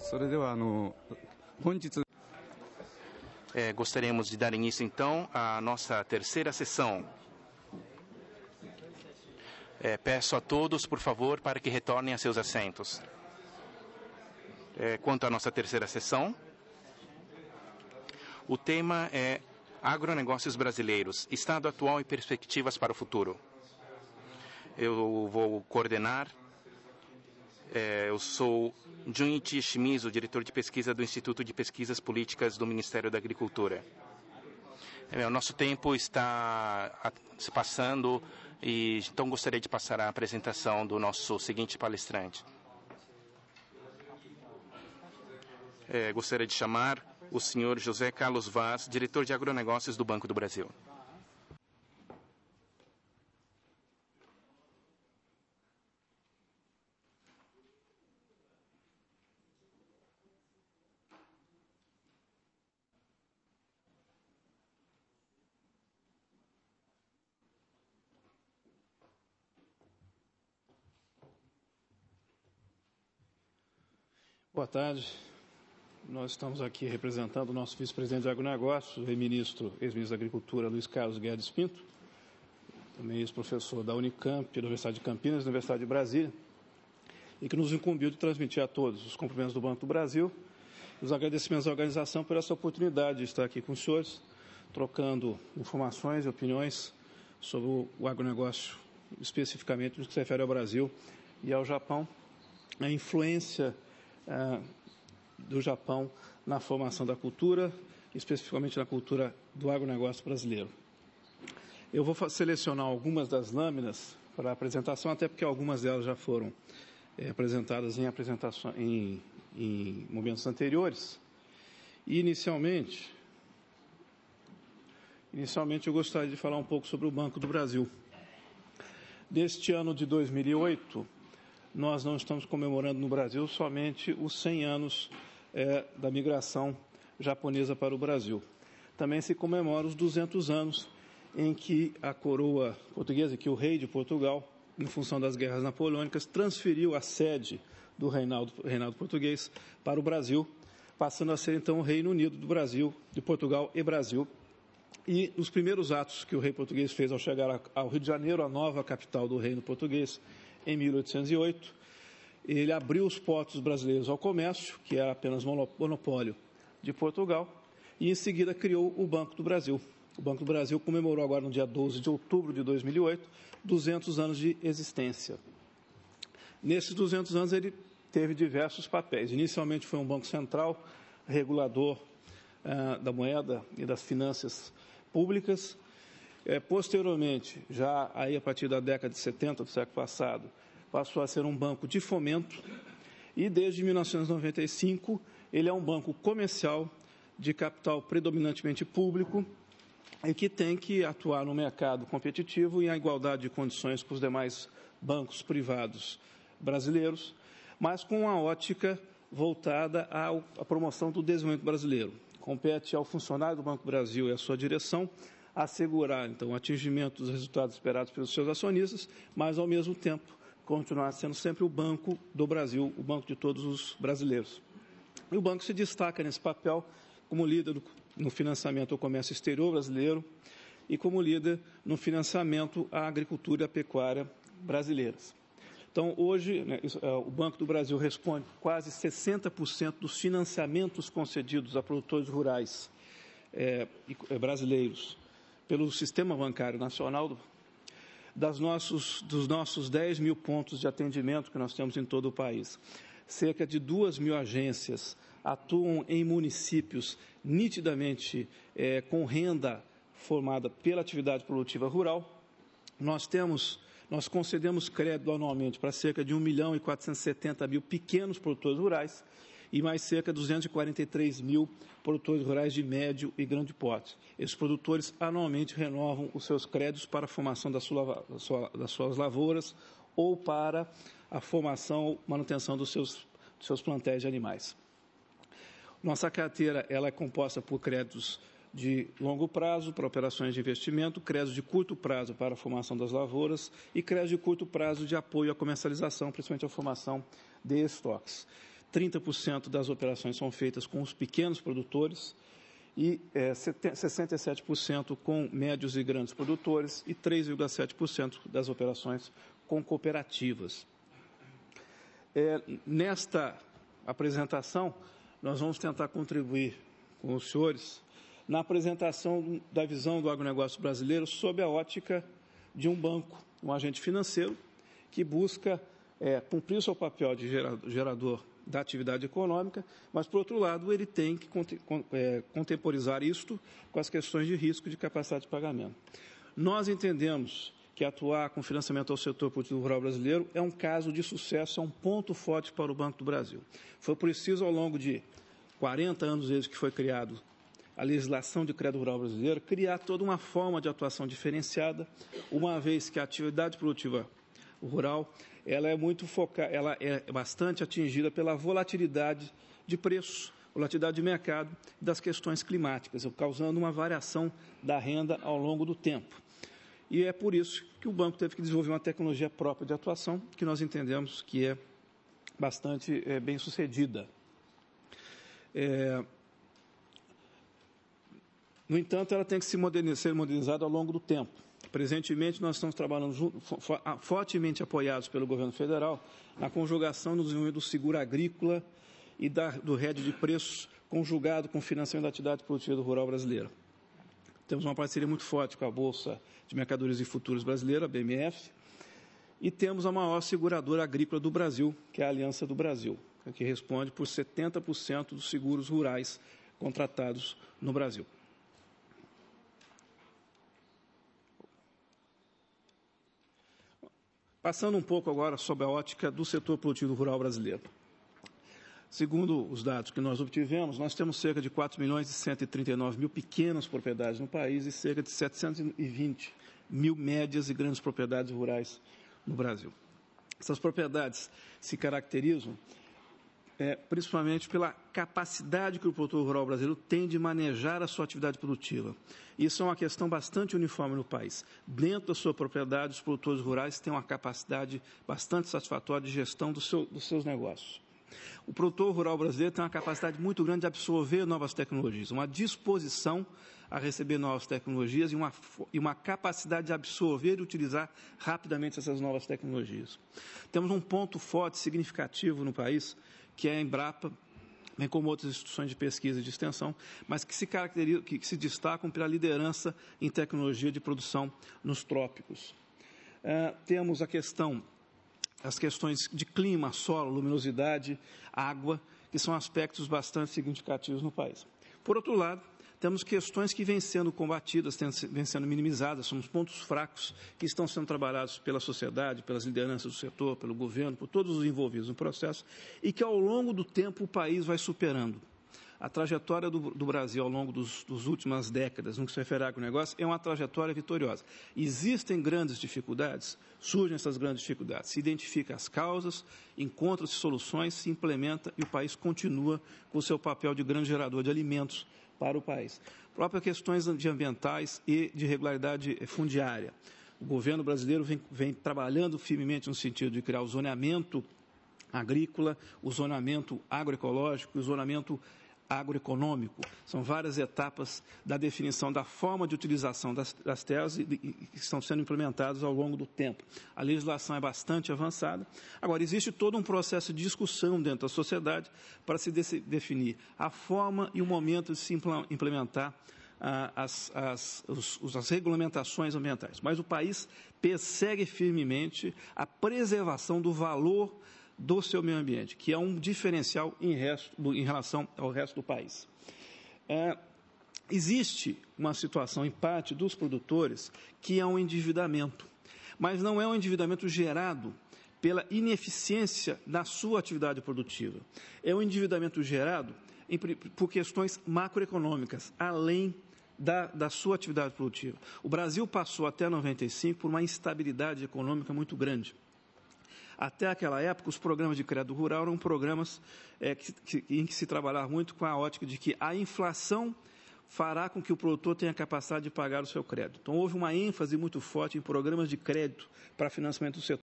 それでは本日 Gostaríamos de dar início, então, à nossa terceira sessão. Peço a todos, por favor, para que retornem a seus assentos. Quanto à nossa terceira sessão, o tema é Agronegócios Brasileiros, Estado Atual e Perspectivas para o Futuro. Eu vou coordenar. Eu sou Junichi Shimizu, diretor de pesquisa do Instituto de Pesquisas Políticas do Ministério da Agricultura. O nosso tempo está se passando e então gostaria de passar a apresentação do nosso seguinte palestrante. Gostaria de chamar o senhor José Carlos Vaz, diretor de Agronegócios do Banco do Brasil. Boa tarde. Nós estamos aqui representando o nosso vice-presidente de agronegócios, o ex-ministro da Agricultura, Luiz Carlos Guedes Pinto, também ex-professor da Unicamp, da Universidade de Campinas, da Universidade de Brasília, e que nos incumbiu de transmitir a todos os cumprimentos do Banco do Brasil, os agradecimentos à organização por essa oportunidade de estar aqui com os senhores, trocando informações e opiniões sobre o agronegócio, especificamente no que se refere ao Brasil e ao Japão, a influência do Japão na formação da cultura, especificamente na cultura do agronegócio brasileiro. Eu vou selecionar algumas das lâminas para a apresentação, até porque algumas delas já foram apresentadas em momentos anteriores. E, inicialmente, eu gostaria de falar um pouco sobre o Banco do Brasil. Deste ano de 2008, nós não estamos comemorando no Brasil somente os 100 anos da migração japonesa para o Brasil. Também se comemora os 200 anos em que a coroa portuguesa, que o rei de Portugal, em função das guerras napoleônicas, transferiu a sede do reinado português para o Brasil, passando a ser então o Reino Unido do Brasil, de Portugal e Brasil. E os primeiros atos que o rei português fez ao chegar ao Rio de Janeiro, a nova capital do reino português, em 1808, ele abriu os portos brasileiros ao comércio, que era apenas monopólio de Portugal, e em seguida criou o Banco do Brasil. O Banco do Brasil comemorou agora no dia 12 de outubro de 2008, 200 anos de existência. Nesses 200 anos ele teve diversos papéis. Inicialmente foi um banco central, regulador da moeda e das finanças públicas. Posteriormente, já aí a partir da década de 70 do século passado, passou a ser um banco de fomento e desde 1995 ele é um banco comercial de capital predominantemente público e que tem que atuar no mercado competitivo e em igualdade de condições com os demais bancos privados brasileiros, mas com uma ótica voltada à promoção do desenvolvimento brasileiro. Compete ao funcionário do Banco do Brasil e à sua direção assegurar, então, o atingimento dos resultados esperados pelos seus acionistas, mas, ao mesmo tempo, continuar sendo sempre o Banco do Brasil, o banco de todos os brasileiros. E o banco se destaca nesse papel como líder no financiamento ao comércio exterior brasileiro e como líder no financiamento à agricultura e à pecuária brasileiras. Então, hoje, o Banco do Brasil responde quase 60% dos financiamentos concedidos a produtores rurais brasileiros pelo Sistema Bancário Nacional, dos nossos 10 mil pontos de atendimento que nós temos em todo o país. Cerca de 2.000 agências atuam em municípios nitidamente com renda formada pela atividade produtiva rural. Nós concedemos crédito anualmente para cerca de 1.470.000 pequenos produtores rurais e mais cerca de 243 mil produtores rurais de médio e grande porte. Esses produtores anualmente renovam os seus créditos para a formação das suas lavouras ou para a formação ou manutenção dos seus plantéis de animais. Nossa carteira ela é composta por créditos de longo prazo para operações de investimento, créditos de curto prazo para a formação das lavouras e créditos de curto prazo de apoio à comercialização, principalmente à formação de estoques. 30% das operações são feitas com os pequenos produtores e 67% com médios e grandes produtores e 3,7% das operações com cooperativas. Nesta apresentação, nós vamos tentar contribuir com os senhores na apresentação da visão do agronegócio brasileiro sob a ótica de um banco, um agente financeiro, que busca cumprir o seu papel de gerador da atividade econômica, mas, por outro lado, ele tem que contemporizar isto com as questões de risco e de capacidade de pagamento. Nós entendemos que atuar com financiamento ao setor produtivo rural brasileiro é um caso de sucesso, é um ponto forte para o Banco do Brasil. Foi preciso, ao longo de 40 anos desde que foi criado a legislação de crédito rural brasileiro, criar toda uma forma de atuação diferenciada, uma vez que a atividade produtiva rural ela é bastante atingida pela volatilidade de preços, volatilidade de mercado e das questões climáticas, causando uma variação da renda ao longo do tempo. E é por isso que o banco teve que desenvolver uma tecnologia própria de atuação, que nós entendemos que é bastante bem sucedida. No entanto, ela tem que ser modernizada ao longo do tempo. Presentemente, nós estamos trabalhando fortemente apoiados pelo governo federal na conjugação no desenvolvimento do seguro agrícola e do RED de preços conjugado com o financiamento da atividade produtiva rural brasileira. Temos uma parceria muito forte com a Bolsa de Mercadorias e Futuros Brasileira, a BMF, e temos a maior seguradora agrícola do Brasil, que é a Aliança do Brasil, que responde por 70% dos seguros rurais contratados no Brasil. Passando um pouco agora sobre a ótica do setor produtivo rural brasileiro. Segundo os dados que nós obtivemos, nós temos cerca de 4.139.000 pequenas propriedades no país e cerca de 720 mil médias e grandes propriedades rurais no Brasil. Essas propriedades se caracterizam principalmente pela capacidade que o produtor rural brasileiro tem de manejar a sua atividade produtiva. Isso é uma questão bastante uniforme no país. Dentro da sua propriedade, os produtores rurais têm uma capacidade bastante satisfatória de gestão dos seus negócios. O produtor rural brasileiro tem uma capacidade muito grande de absorver novas tecnologias, uma disposição a receber novas tecnologias e uma capacidade de absorver e utilizar rapidamente essas novas tecnologias. Temos um ponto forte, significativo no país, que é a Embrapa, bem como outras instituições de pesquisa e de extensão, mas que se destacam pela liderança em tecnologia de produção nos trópicos. Temos as questões de clima, solo, luminosidade, água, que são aspectos bastante significativos no país. Por outro lado, temos questões que vêm sendo combatidas, vêm sendo minimizadas, são os pontos fracos que estão sendo trabalhados pela sociedade, pelas lideranças do setor, pelo governo, por todos os envolvidos no processo, e que ao longo do tempo o país vai superando. A trajetória do Brasil ao longo das últimas décadas, no que se refere ao agronegócio, é uma trajetória vitoriosa. Existem grandes dificuldades, surgem essas grandes dificuldades, se identificam as causas, encontram-se soluções, se implementa e o país continua com o seu papel de grande gerador de alimentos para o país. Próprias questões ambientais e de regularidade fundiária. O governo brasileiro vem trabalhando firmemente no sentido de criar o zoneamento agrícola, o zoneamento agroecológico e o zoneamento agroeconômico. São várias etapas da definição da forma de utilização das terras e que estão sendo implementadas ao longo do tempo. A legislação é bastante avançada. Agora, existe todo um processo de discussão dentro da sociedade para se definir a forma e o momento de se implementar as regulamentações ambientais. Mas o país persegue firmemente a preservação do valor do seu meio ambiente, que é um diferencial em relação ao resto do país. Existe uma situação, em parte, dos produtores, que é um endividamento, mas não é um endividamento gerado pela ineficiência da sua atividade produtiva. É um endividamento gerado por questões macroeconômicas, além da sua atividade produtiva. O Brasil passou até 95 por uma instabilidade econômica muito grande. Até aquela época, os programas de crédito rural eram programas em que se trabalhava muito com a ótica de que a inflação fará com que o produtor tenha capacidade de pagar o seu crédito. Então, houve uma ênfase muito forte em programas de crédito para financiamento do setor.